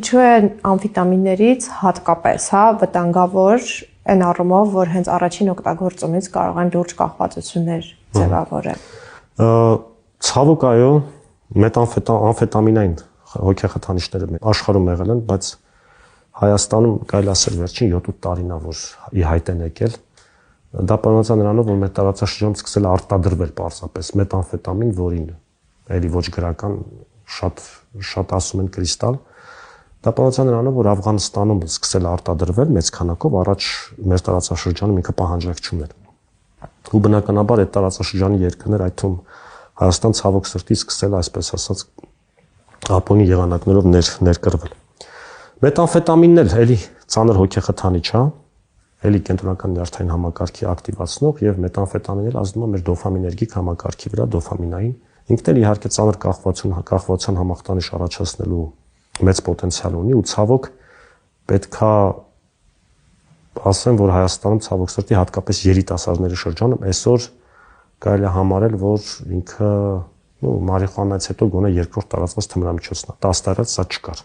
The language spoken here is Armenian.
Ինչու է ամֆետամիններից հատկապես, վտանգավոր այն առումով, որ հենց առաջին օգտագործումից կարող են լուրջ կախվածություններ ձևավորել։ Ցավոք այո, ամֆետամինային հոգեխթանիչները աշխարհում եղել են, բայց Հայաստանում կարելի ասել վերջին 7-8 տարին է, որ ի հայտ են եկել։ Դա պատճառ նրանով, որ մեր տարածաշրջանում սկսել է արտադրվել պարզապես մետամֆետամին, որին էլի ոչ գրական շատ ասում են կրիստալ։ Դա պատճառ նրանով, որ Աֆղանստանում սկսել է արտադրվել մեծ քանակով, առաջ մեր տարածաշրջանում ինքը պահանջարկչում էր։ Ու բնականաբար այդ տարածաշրջանի երկրներ, այդ թվում Հայաստան ցավոք սրտի սկսել է, այսպես ասած, ապոնի եղանակներով ներկրվել։ Մետամֆետամինն էլ էլի ծանր հոգեխթանիչ է, էլի կենտրոնական նյարդային համակարգի ակտիվացնող եւ մետամֆետամինն էլ ազդում է մեր դոֆամիներգիկ համակարգի վրա, դոֆամինային։ Ինքն էլ իհարկե ծանր կախվածության համախտանիշ առաջացնելու մեծ պոտենցիալ ունի ու ցավոք պետքա ասեմ, որ Հայաստանում ցավոք սրտի հատկապես երիտասարդների շրջանում այսօր կարելի է համարել, որ ինքը մարիխուանայից հետո գոնե երկրորդ տարածված թմրամիջոցն է, 10 տարած սա չկար։